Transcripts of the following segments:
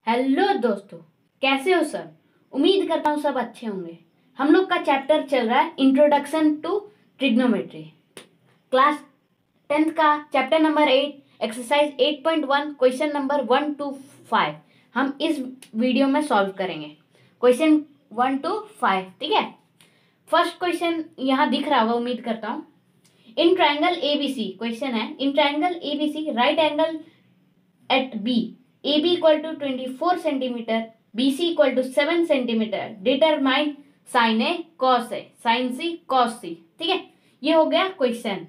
Hello दोस्तों, कैसे हो सब। उम्मीद करता हूँ सब अच्छे होंगे। हम लोग का चैप्टर चल रहा है introduction to trigonometry, class 10th का chapter number 8, exercise 8.1, question number 1 to 5 हम इस वीडियो में सॉल्व करेंगे। क्वेश्चन 1 to 5, ठीक है। फर्स्ट क्वेश्चन यहाँ दिख रहा होगा, उम्मीद करता हूँ। इन ट्रायंगल एबीसी, क्वेश्चन है, in triangle ABC right angle at B, AB equal to 24 centimeter, BC equal to 7 centimeter, determine sin A cos A, sin C cos C, ठीक है। ये हो गया क्वेश्चन,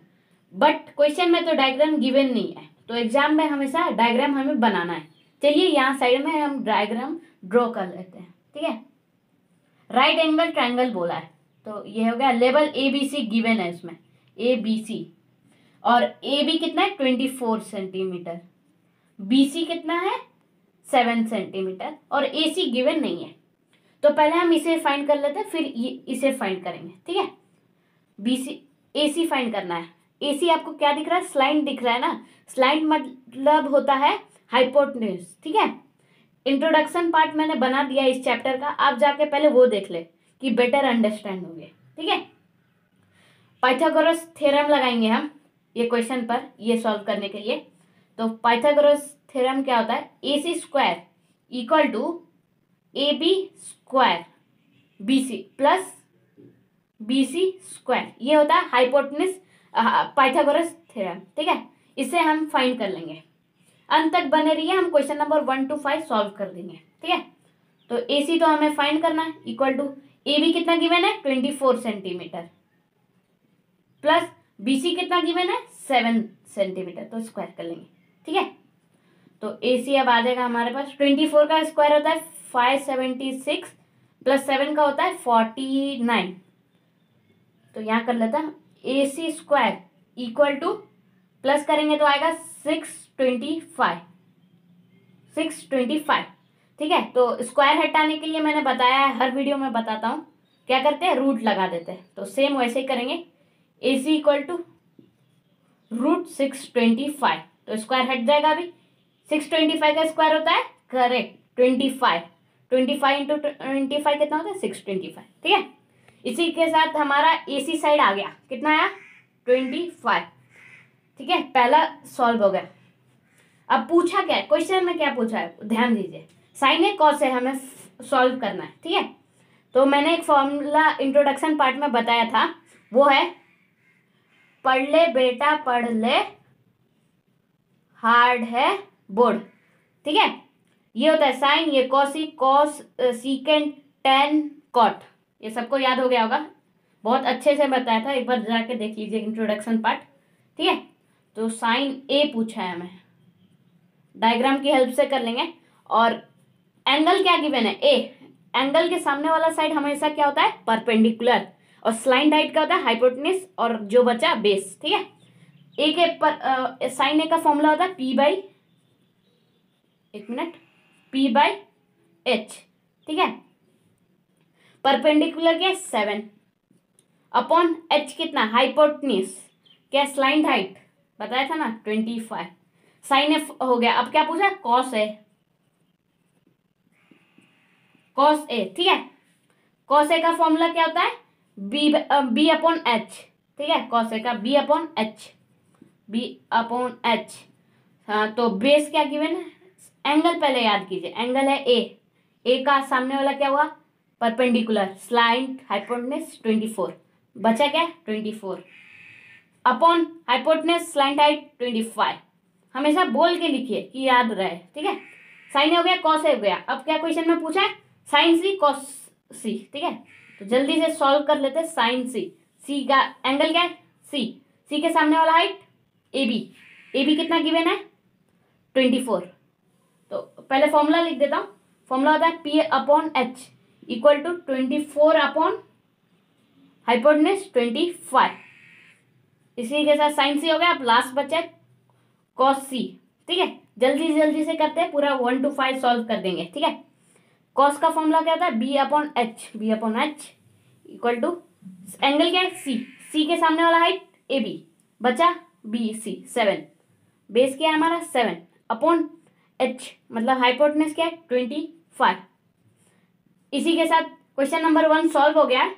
बट क्वेश्चन में तो diagram given नहीं है, तो एग्जाम में हमेशा डायग्राम हमें बनाना है। चलिए यहाँ साइड में हम डायग्राम ड्रॉ कर लेते हैं, ठीक है। राइट एंगल ट्रायंगल बोला है, तो ये हो गया level A B C given है इसमें, ए बी सी, और ए बी कितना है 24 सेंटीमीटर, BC कितना है 7 सेंटीमीटर, और AC गिवन नहीं है। तो पहले हम इसे फाइंड कर लेते हैं, फिर इसे फाइंड करेंगे, ठीक है। BC AC फाइंड करना है। AC आपको क्या दिख रहा है, स्लाइड दिख रहा है ना। स्लाइड मतलब होता है हाइपोटेन्यूज, ठीक है। इंट्रोडक्शन पार्ट मैंने बना दिया इस चैप्टर का, आप जाके पहले वो देख ले कि बेटर अंडरस्टैंड हो गया, ठीक है। पाइथागोरस थ्योरम लगाएंगे हम ये क्वेश्चन पर, ये सॉल्व करने के लिए। तो पाइथागोरस थ्योरम क्या होता है, AC square equal to AB square BC plus BC square, ये होता है हाइपोटेन्यूज पाइथागोरस थ्योरम, ठीक है। इसे हम फाइंड कर लेंगे। अंत तक बने रहिए, हम क्वेश्चन नंबर 1 to 5 सॉल्व कर देंगे, ठीक है। तो AC तो हमें फाइंड करना है, इक्वल टू AB कितना गिवन है 24 सेंटीमीटर, प्लस BC कितना गिवन है 7 सेंटीमीटर, तो स्क्वायर कर लेंगे, ठीक है। तो AC अब आ जाएगा हमारे पास, 24 का स्क्वायर होता है 576, प्लस 7 का होता है 49। तो यहाँ कर लेता है AC square equal to, plus करेंगे तो आएगा 625, ठीक है। तो स्क्वायर हटाने के लिए मैंने बताया है, हर वीडियो में बताता हूँ, क्या करते हैं रूट लगा देते हैं। तो सेम वैसे ही करेंगे, AC इक्वल टू रूट 625, तो स्क्वायर हट जाएगा। अभी 625 का स्क्वायर होता है करेक्ट 25 इंटू 25 कितना होता है 625, ठीक है। इसी के साथ हमारा AC साइड आ गया, कितना आया 25, ठीक है। पहला सॉल्व हो गया। अब पूछा क्या है क्वेश्चन में, क्या पूछा है ध्यान दीजिए, साइन ए कॉस है हमें सॉल्व करना है, ठीक है। तो मैंने एक फॉर्मूला इंट्रोडक्शन पार्ट में बताया था, वो है पढ़ ले बेटा पढ़ ले, हार्ड है बोर्ड, ठीक है। ये होता है साइन, ये cosec, cos, secant, tan, cot, ये सबको याद हो गया होगा, बहुत अच्छे से बताया था, एक बार जाके देख लीजिए इंट्रोडक्शन पार्ट, ठीक है। तो साइन ए पूछा है हमें, डायग्राम की हेल्प से कर लेंगे। और एंगल क्या गिवन है ए, एंगल के सामने वाला साइड हमेशा क्या होता है परपेंडिकुलर, और स्लाइड हाइट का होता है हाइपोटेन्यूज, और जो बचा बेस, ठीक है। ए के पर साइन ए का फॉर्मूला होता है P/H, ठीक है। परपेंडिकुलर क्या 7 अपॉन H कितना हाइपोटेन्यूज, क्या स्लाइड हाइट बताया था ना 25, साइन एफ हो गया। अब क्या पूछा कॉस ए, ठीक है। कॉस ए का फॉर्मूला क्या होता है बी अपॉन एच, ठीक है। कॉस ए का बी अपॉन एच, हाँ। तो बेस क्या गिवन है, एंगल पहले याद कीजिए, एंगल है ए का सामने वाला क्या हुआ परपेंडिकुलर, स्लाइड हाइपोटेन्यूज 24, बचा क्या 24 अपॉन हाइपोटेन्यूज स्लाइड हाइट 25, हमेशा बोल के लिखिए कि याद रहे, ठीक है। साइन हो गया, कॉस हो गया। अब क्या क्वेश्चन में पूछा है साइन सी कॉस सी, ठीक है। तो जल्दी से सॉल्व कर लेते हैं। साइन सी का एंगल क्या है सी के सामने वाला हाइट ए बी कितना गिवन है 24। तो पहले फॉर्मूला लिख देता हूँ, फॉर्मूला होता है P/H equal to 24 upon hypotenuse 25। इसी के साथ साइन सी हो गया। अब लास्ट बचा कॉस सी, ठीक है। जल्दी से करते हैं, पूरा 1 to 5 सॉल्व कर देंगे, ठीक है। कॉस का फॉर्मूला क्या होता है B/H इक्वल टू एंगल क्या है सी के सामने वाला हाइट AB, बचा BC 7, बेस क्या है हमारा 7 अपॉन एच मतलब हाइपोटेनस क्या है 25। इसी के साथ क्वेश्चन नंबर 1 सॉल्व हो गया है।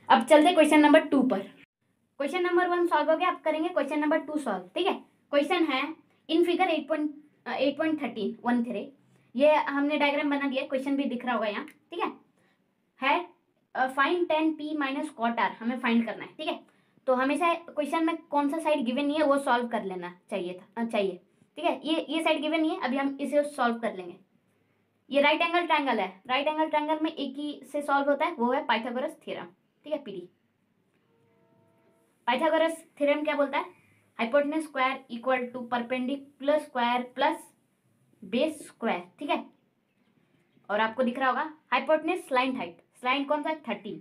अब चलते क्वेश्चन नंबर 2 पर। क्वेश्चन नंबर 1 सॉल्व हो गया, अब करेंगे क्वेश्चन नंबर 2 सॉल्व। ठीक है, क्वेश्चन है इन फिगर 8.13 ये हमने डायग्राम बना दिया, क्वेश्चन भी दिख रहा होगा यहाँ। ठीक है find tan p minus cot r, हमें फाइंड करना है। ठीक है, तो हमेशा क्वेश्चन में कौन सा साइड गिवन नहीं है वो सॉल्व कर लेना चाहिए। ठीक है, ये साइड गिवन नहीं है, अभी हम इसे सॉल्व कर लेंगे। ये राइट एंगल ट्रायंगल है, राइट एंगल ट्रायंगल में एक ही से सॉल्व होता है, वो है पाइथागोरस थ्योरम। ठीक है, पीडी पाइथागोरस थ्योरम क्या बोलता है, hypotenuse square equal to perpendicular square plus base square. ठीक है, और आपको दिख रहा होगा हाइपोटेनस स्लाइंट हाइट, स्लाइंट कौन सा है 13,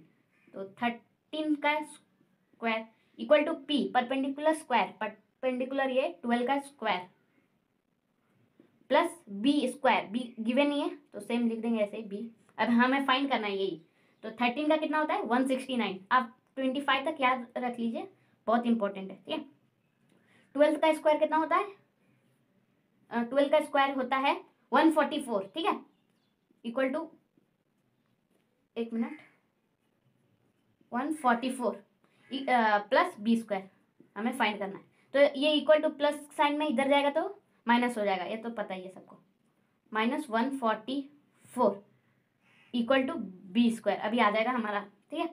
तो 13 का square equal to P perpendicular square, perpendicular ये 12 का square plus B square, B given नहीं है तो सेम लिख देंगे ऐसे बी। अब हमें फाइंड करना है यही, तो 13 का कितना होता है 169, आप 25 तक याद रख लीजिए, बहुत इंपॉर्टेंट है। ठीक है, 12 का स्क्वायर कितना होता है, 12 का स्क्वायर होता है 144। ठीक है, equal to 144 plus B square हमें फाइंड करना है। तो ये इक्वल टू प्लस साइन में इधर जाएगा तो माइनस हो जाएगा, ये तो पता ही है सबको, -144 इक्वल टू बी स्क्वायर अभी आ जाएगा हमारा। ठीक है,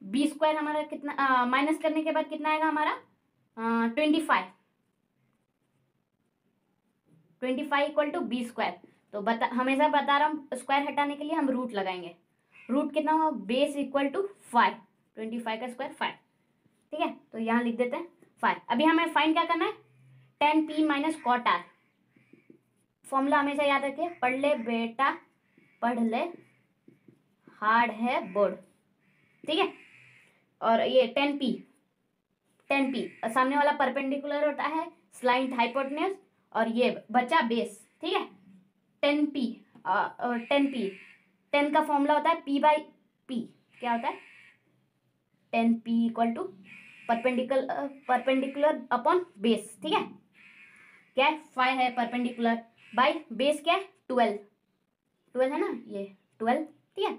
बी स्क्वायर हमारा कितना, माइनस करने के बाद कितना आएगा हमारा 25 इक्वल टू बी स्क्वायर। तो हमेशा बता रहा हूँ स्क्वायर हटाने के लिए हम रूट लगाएंगे, रूट कितना हुआ बेस इक्वल टू 5, 25 का स्क्वायर 5। ठीक है, तो यहाँ लिख देते हैं 5। अभी हमें फाइंड क्या करना है, tan p minus cot r, formula हमेशा याद रखिए, पढ़ ले बेटा पढ़ ले, हार्ड है बोर्ड। ठीक है, और ये tan p सामने वाला परपेंडिकुलर होता है स्लाइंट हाइपोटेन्यूज, और ये बचा बेस। ठीक है, tan p का फॉर्मूला होता है p बाई p, क्या होता है tan p equal to perpendicular upon base. ठीक है, क्या है 5 है परपेंडिकुलर बाई बेस क्या है 12 है ना, ये 12। ठीक है,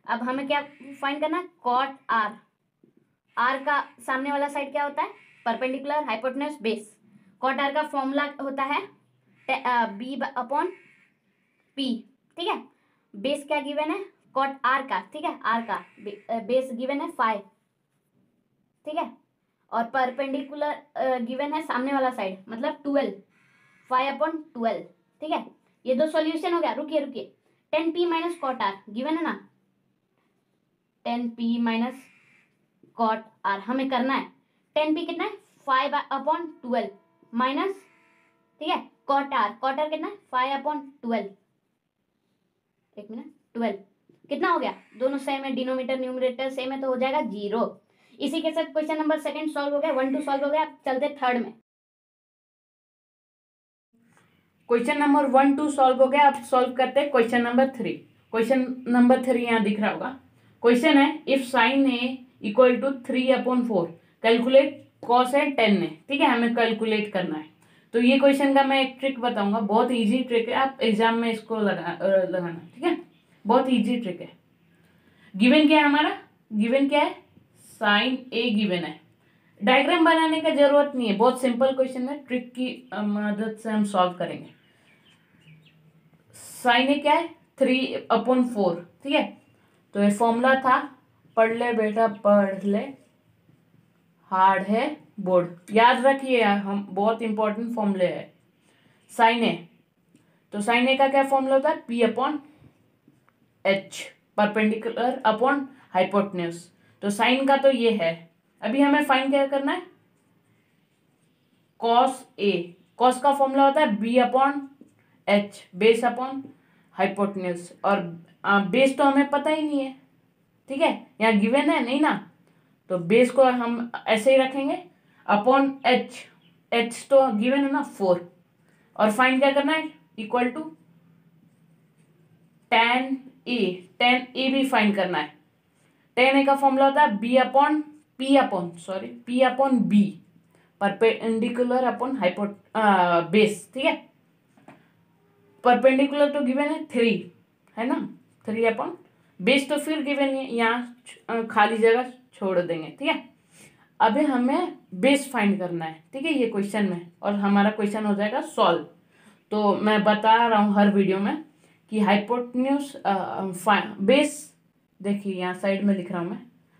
अब हमें क्या फाइंड करना है, कॉट r का सामने वाला साइड क्या होता है perpendicular hypotenuse base, cot r का फॉर्मूला होता है b अपॉन p। ठीक है, बेस क्या गिवन है कॉट r का, ठीक है r का बेस गिवन है 5। ठीक है, और परपेंडिकुलर गिवन है सामने वाला साइड मतलब 12, 5/12। ठीक है, ये दो सॉल्यूशन हो गया। रुकिए tan p minus cot r given है ना, tan p minus cot r हमें करना है, tan p कितना है 5/12 माइनस, ठीक है कॉट r कितना है 5/12, एक मिनट 12 कितना हो गया, दोनों सेम है, डिनोमिनेटर न्यूमरेटर सेम है तो हो जाएगा 0। इसी के साथ क्वेश्चन नंबर 2 सॉल्व हो गया, 1 2 सॉल्व हो गया। अब चलते 3rd में। क्वेश्चन नंबर 1 2 सॉल्व हो गया, अब सॉल्व करते हैं क्वेश्चन नंबर 3। क्वेश्चन नंबर 3 यहाँ दिख रहा होगा, क्वेश्चन है if sine A equal to 3/4 calculate cos है 10 है। ठीक है, हमें कैलकुलेट करना है। तो ये क्वेश्चन का मैं एक ट्रिक बताऊंगा, बहुत इजी ट्रिक है, आप एग्जाम में इसको लगाना। ठीक है, बहुत इजी ट्रिक है। गिवन क्या है हमारा, गिवन क्या है साइन ए गिवन है, डायग्राम बनाने का जरूरत नहीं है, बहुत सिंपल क्वेश्चन है, ट्रिक की मदद से हम सॉल्व करेंगे। साइन ए क्या है 3/4। ठीक है, तो ये फॉर्मूला था, पढ़ ले बेटा पढ़ ले, हार्ड है बोर्ड, याद रखिए, हम बहुत इंपॉर्टेंट फॉर्मूले है। साइन ए, तो साइन ए का क्या फॉर्मूला होता है p/h, परपेंडिकुलर अपॉन हाइपोटेन्यूज। तो साइन का तो ये है, अभी हमें फाइंड क्या करना है, कॉस ए, कॉस का फॉर्मूला होता है b/h बेस अपॉन हाइपोटेन्यूज, और बेस तो हमें पता ही नहीं है। ठीक है, यहाँ गिवन है नहीं ना, तो बेस को हम ऐसे ही रखेंगे अपॉन h तो गिवन है ना 4, और फाइंड क्या करना है इक्वल टू tan ए भी फाइंड करना है। tan ए का फॉर्मूला होता है p upon b perpendicular upon base. ठीक है, परपेंडिकुलर तो गिवन है 3, है ना, 3 बेस तो फिर गिवन है, यहाँ खाली जगह छोड़ देंगे, ठीक है। अभी हमें बेस फाइंड करना है, ठीक है, ये क्वेश्चन में, और हमारा क्वेश्चन हो जाएगा सॉल्व। तो मैं बता रहा हूँ हर वीडियो में कि हाइपोटेन्यूज बेस, देखिए यहाँ साइड में लिख रहा हूँ मैं,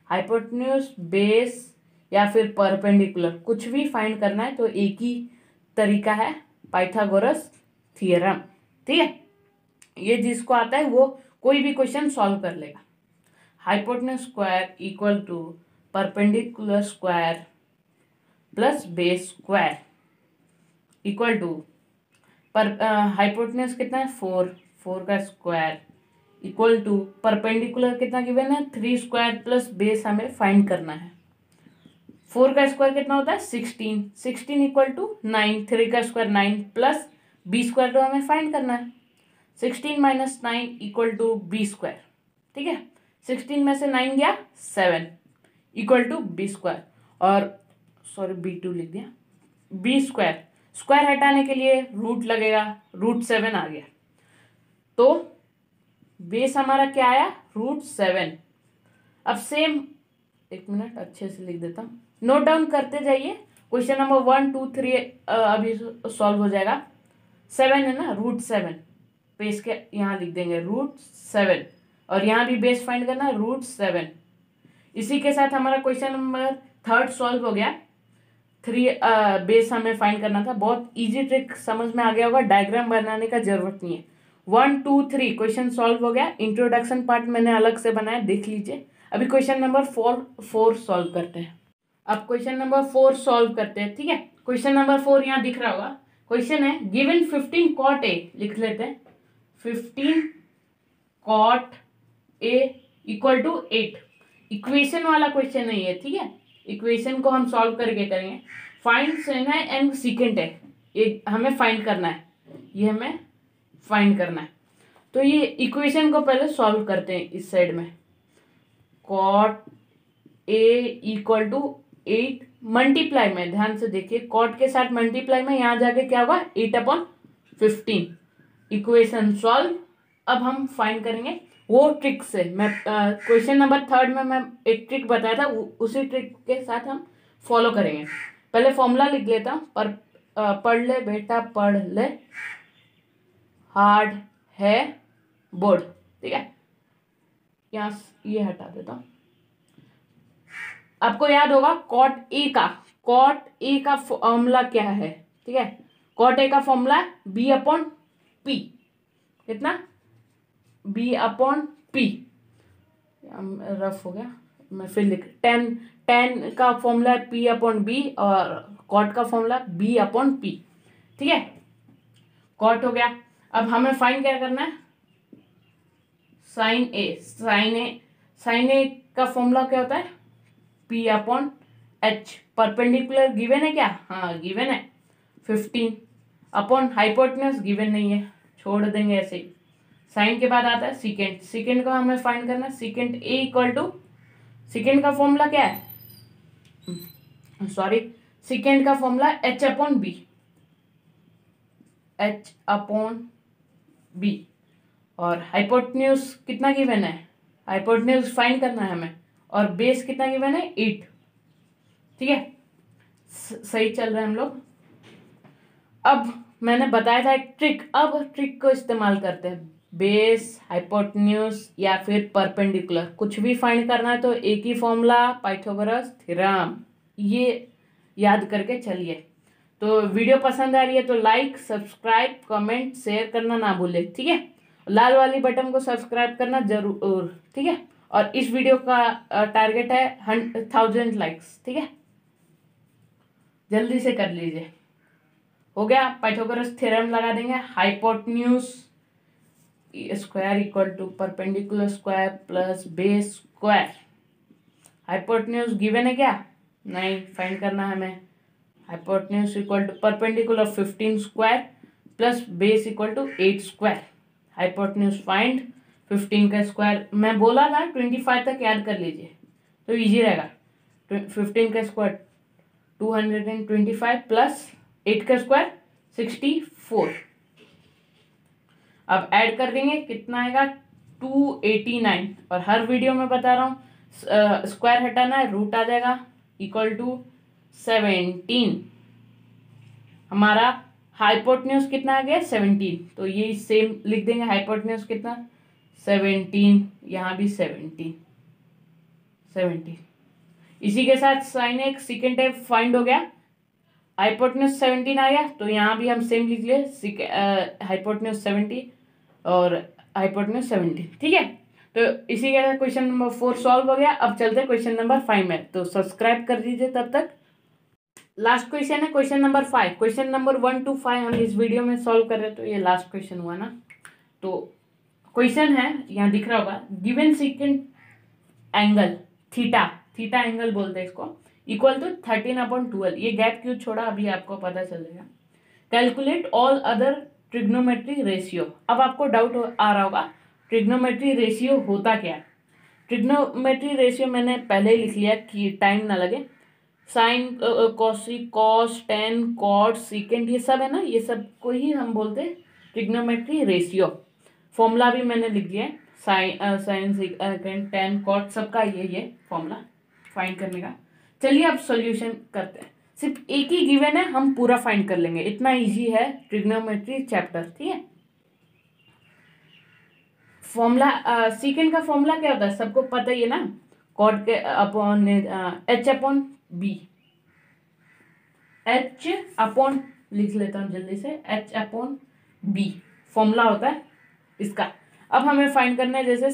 हाइपोटेन्यूज, बेस या फिर परपेंडिकुलर कुछ भी फाइंड करना है तो एक ही तरीका है, पाइथागोरस थ्योरम, ठीक है। ये जिसको आता है वो कोई भी क्वेश्चन सॉल्व कर लेगा। Hypotenuse square equal to perpendicular square plus base square equal to पर हाइपोटेन्यूज कितना है 4 का स्क्वायर इक्वल टू परपेंडिकुलर कितना गिवन है 3 स्क्वायर प्लस बेस हमें फाइंड करना है। 4 का स्क्वायर कितना होता है 16 इक्वल टू 9, 3 का स्क्वायर 9 प्लस बी स्क्वायर तो हमें फाइंड करना है। 16 minus 9 equal to B square, ठीक है। 16 में से 9 गया 7 इक्वल टू बी स्क्वायर, और सॉरी B2 लिख दिया, बी स्क्वायर, स्क्वायर हटाने के लिए रूट लगेगा, √7 आ गया, तो बेस हमारा क्या आया √7। अब सेम, एक मिनट अच्छे से लिख देता हूँ, नोट डाउन करते जाइए, क्वेश्चन नंबर 1 2 3 अभी सॉल्व हो जाएगा। 7 है ना, √7, बेस के यहाँ लिख देंगे √7, और यहाँ भी बेस फाइंड करना है √7। इसी के साथ हमारा क्वेश्चन नंबर 3 सॉल्व हो गया। 3 बेस हमें फाइंड करना था, बहुत इजी ट्रिक समझ में आ गया होगा, डायग्राम बनाने का जरूरत नहीं है। 1 2 3 क्वेश्चन सॉल्व हो गया। इंट्रोडक्शन पार्ट मैंने अलग से बनाया, देख लीजिए। अभी क्वेश्चन नंबर 4 सॉल्व करते हैं। अब क्वेश्चन नंबर 4 सॉल्व करते हैं, ठीक है। क्वेश्चन नंबर 4 यहाँ दिख रहा होगा, क्वेश्चन है गिवन 15 cot A, लिख लेते हैं 15 cot A equal to 8। Equation वाला क्वेश्चन नहीं है, ठीक है, इक्वेशन को हम सॉल्व करके करेंगे। फाइंड सेन है एंड सीकेंट है, ये हमें फाइंड करना है, ये हमें फाइंड करना है। तो ये इक्वेशन को पहले सॉल्व करते हैं इस साइड में। cot A equal to 8 multiply में, ध्यान से देखिए, कॉट के साथ मल्टीप्लाई में यहाँ जाके क्या होगा 8/15। Equation solve. अब हम फाइंड करेंगे वो ट्रिक से, मैं क्वेश्चन नंबर 3 में मैं एक ट्रिक बताया था, उसी ट्रिक के साथ हम फॉलो करेंगे। पहले फॉर्मूला लिख लेता हूँ, पर पढ़ ले बेटा पढ़ ले, हार्ड है बोर्ड, ठीक है। यहाँ ये हटा देता हूँ। आपको याद होगा कॉट ए का फॉर्मूला क्या है, ठीक है। कॉट ए का फॉर्मूला B/P, कितना B/P, रफ हो गया, मैं फिर लिख, टेन का फॉर्मूला है P/B और कॉट का फॉर्मूला B/P, ठीक है। कॉट हो गया। अब हमें फाइंड क्या करना है, साइन ए का फॉर्मूला क्या होता है P/H। परपेंडिकुलर गिवन है क्या, हाँ गिवन है। 15 अपॉन हाइपोटेन्यूज गिवन नहीं है, छोड़ देंगे ऐसे ही। साइन के बाद आता है सीकेंट को हमें फाइंड करना है। Secant A equal to, secant का फॉर्मूला क्या है, सॉरी, सीकेंट का फॉर्मूला H/B, H/B। और हाइपोटेन्यूज कितना गिवन है, हाइपोटेन्यूज फाइंड करना है हमें, और बेस कितना गिवन है 8, ठीक है। सही चल रहे हैं हम लोग। अब मैंने बताया था एक ट्रिक, अब ट्रिक को इस्तेमाल करते हैं। बेस, हाइपोटेन्यूज या फिर परपेंडिकुलर कुछ भी फाइंड करना है तो एक ही फॉर्मूला, पाइथागोरस थ्योरम, ये याद करके चलिए। तो वीडियो पसंद आ रही है तो लाइक, सब्सक्राइब, कमेंट, शेयर करना ना भूले, ठीक है। लाल वाली बटन को सब्सक्राइब करना जरूर, ठीक है। और इस वीडियो का टारगेट है 1000 लाइक्स, ठीक है, जल्दी से कर लीजिए। हो गया, पाइथागोरस थ्योरम लगा देंगे, hypotenuse square equal to perpendicular square plus base square. Hypotenuse given है क्या, नहीं, फाइंड करना है हमें। Hypotenuse equal to perpendicular 15 square plus base equal to 8 square. Hypotenuse find, 15 का स्क्वायर मैं बोला था 25 तक याद कर लीजिए तो इजी रहेगा। 15 का स्क्वायर 225 प्लस 8 का स्क्वायर 64। अब ऐड कर देंगे, कितना आएगा 289। और हर वीडियो में बता रहा हूँ स्क्वायर हटाना है, रूट आ जाएगा इक्वल टू 17। हमारा हाइपोटेन्यूज कितना आ गया 17, तो ये सेम लिख देंगे, हाइपोटेन्यूज कितना 17, यहाँ भी 17। इसी के साथ साइन एक सेकेंड टाइप फाइंड हो गया, हाइपोटेन्यूज 17 आ गया, तो यहाँ भी हम सेम लिख लिए हाइपोटेन्यूज 70 और हाइपोटेन्यूज 70। ठीक है, तो इसी के साथ क्वेश्चन नंबर 4 सॉल्व हो गया। अब चलते हैं क्वेश्चन नंबर 5 में, तो सब्सक्राइब कर दीजिए तब तक। लास्ट क्वेश्चन है question number 5। Question number 1 to 5 हम इस वीडियो में सॉल्व कर रहे हैं, तो ये लास्ट क्वेश्चन हुआ ना। तो क्वेश्चन है, यहाँ दिख रहा होगा, given second angle theta angle बोलते हैं इसको, इक्वल टू 13/12। ये गैप क्यों छोड़ा अभी आपको पता चलेगा। Calculate all other trigonometry ratio. अब आपको डाउट आ रहा होगा ट्रिग्नोमेट्री रेशियो होता क्या है। ट्रिग्नोमेट्री रेशियो मैंने पहले ही लिख लिया कि टाइम ना लगे। Sine cosec cos tan cot secant ये सब है ना, ये सब को ही हम बोलते हैं ट्रिग्नोमेट्री रेशियो। फॉर्मूला भी मैंने लिख दिया है, साइन सीकेंड टेन कॉट सबका ये फॉर्मूला फाइंड करने का। चलिए अब सॉल्यूशन करते हैं। सिर्फ एक ही गिवन है, हम पूरा फाइंड कर लेंगे, इतना इजी है ट्रिग्नोमेट्री चैप्टर। ठीक है, फॉर्मूला सीकेंड का फॉर्मूला क्या होता है सबको पता ही है ना, कॉट के upon H upon B. H upon लिख लेता हूँ जल्दी से, एच अपॉन बी फॉर्मूला होता है इसका। अब हमें फाइंड करना है, जैसे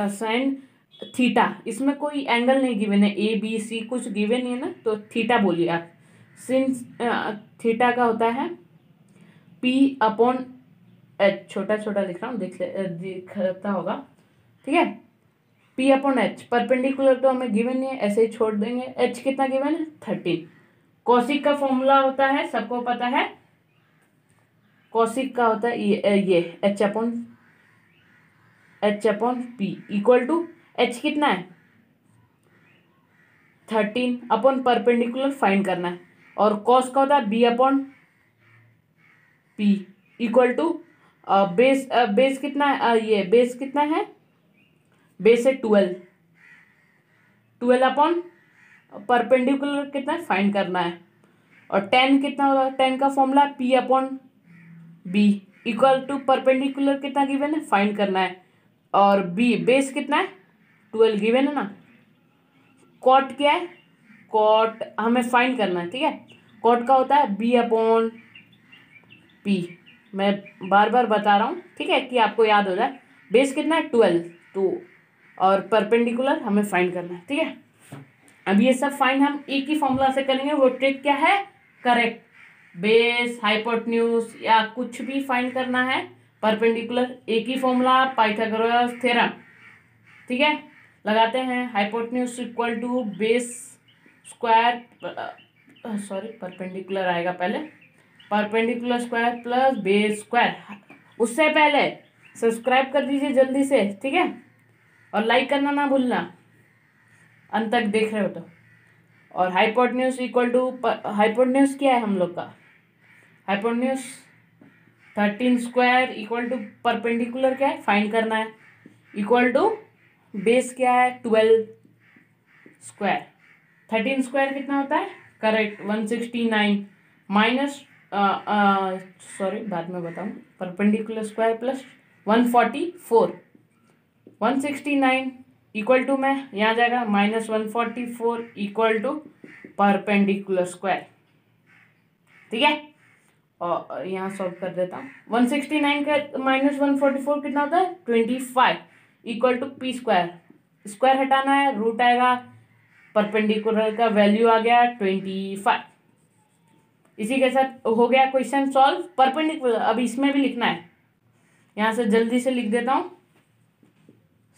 साइन थीटा, इसमें कोई एंगल नहीं गिवन है, ए बी सी कुछ गिवन नहीं है ना, तो थीटा बोलिए आप। सिंस थीटा का होता है पी अपॉन एच, छोटा छोटा लिख रहा हूँ, दिखता होगा। ठीक है, पी अपॉन एच, परपेंडिकुलर तो हमें गिवन नहीं है, ऐसे ही छोड़ देंगे। एच कितना गिवन है 13। कॉसिक का फॉर्मूला होता है सबको पता है, कॉसिक का होता है ये H upon P equal to H कितना है 13 अपॉन परपेंडिकुलर फाइंड करना है, और कॉस का होता है B upon P equal to base कितना है, ये बेस कितना है, बेस है 12 अपॉन परपेंडिकुलर कितना है फाइंड करना है। और टेन कितना होगा, टेन का formula P upon B equal to perpendicular कितना गिवन है फाइंड करना है, और बी बेस कितना है 12 गिवन है ना। कॉट क्या है, कॉट हमें फाइंड करना है। ठीक है, कॉट का होता है बी अपॉन पी, मैं बार बार बता रहा हूँ ठीक है कि आपको याद हो जाए। बेस कितना है 12, तो और परपेंडिकुलर हमें फाइंड करना है। ठीक है, अब ये सब फाइंड हम एक ही फॉर्मूला से करेंगे, वो ट्रिक क्या है, करेक्ट बेस हाइपोटेन्यूज या कुछ भी फाइंड करना है परपेंडिकुलर, एक ही फॉर्मूला पाइथागोरस थ्योरम। ठीक है, लगाते हैं, hypotenuse equal to base square, sorry perpendicular आएगा पहले, perpendicular square plus base square. उससे पहले सब्सक्राइब कर दीजिए जल्दी से, ठीक है, और लाइक करना ना भूलना अंत तक देख रहे हो तो। और हाइपोटेन्यूज इक्वल टू, हाइपोटेन्यूज क्या है हम लोग का, hypotenuse 13 square equal to perpendicular क्या है फाइंड करना है, इक्वल टू बेस क्या है 12 स्क्वायर। 13 स्क्वायर कितना होता है, करेक्ट 169 माइनस सॉरी बाद में बताऊँ, perpendicular square plus 144, 169 equal to में यहाँ जाएगा minus 144 equal to perpendicular square. ठीक है, और यहाँ सॉल्व कर देता हूँ। 169 का माइनस 144 कितना होता है 25 equal to P square, square हटाना है रूट आएगा, परपेंडिकुलर का वैल्यू आ गया 25। इसी के साथ हो गया क्वेश्चन सॉल्व। परपेंडिकुलर अब इसमें भी लिखना है, यहाँ से जल्दी से लिख देता हूँ,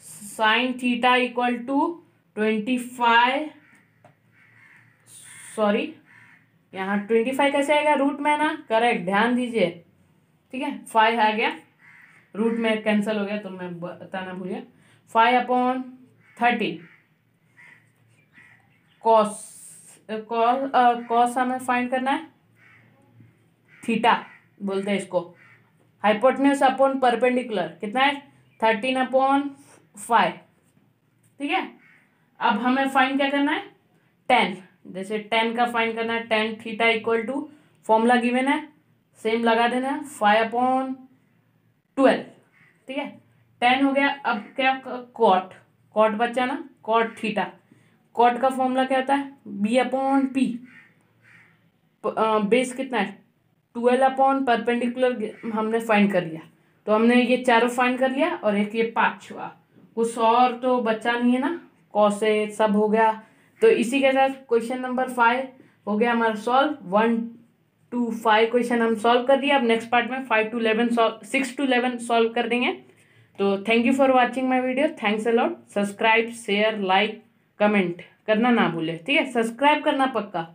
sine theta equal to 25, sorry यहाँ 25 कैसे आएगा, रूट में ना, करेक्ट ध्यान दीजिए। ठीक है, 5 आ गया, रूट में कैंसिल हो गया तो मैं बताना भूल गया, 5 अपॉन 13 कॉस, कॉस हमें फाइंड करना है, थीटा बोलते हैं इसको, हाइपोटेन्यूज अपॉन परपेंडिकुलर कितना है 13/5, ठीक है। अब हमें फाइंड क्या करना है tan, जैसे tan का फाइंड करना है tan theta equal to formula given है सेम लगा देना है 5/12, ठीक है। tan हो गया। अब क्या कॉट बचा ना कॉट थीटा, कॉट का फॉर्मूला क्या होता है b/p, बेस कितना है 12 परपेंडिकुलर हमने फाइंड कर लिया। तो हमने ये चारों फाइंड कर लिया और एक ये पांचवा, कुछ और तो बचा नहीं है ना, कॉसेट सब हो गया। तो इसी के साथ क्वेश्चन नंबर 5 हो गया हमारा सॉल्व। 1 to 5 क्वेश्चन हम सॉल्व कर दिया। अब नेक्स्ट पार्ट में 6 to 11 सॉल्व कर देंगे। तो thank you for watching my video, thanks a lot. Subscribe share like comment करना ना भूले, ठीक है, सब्सक्राइब करना पक्का।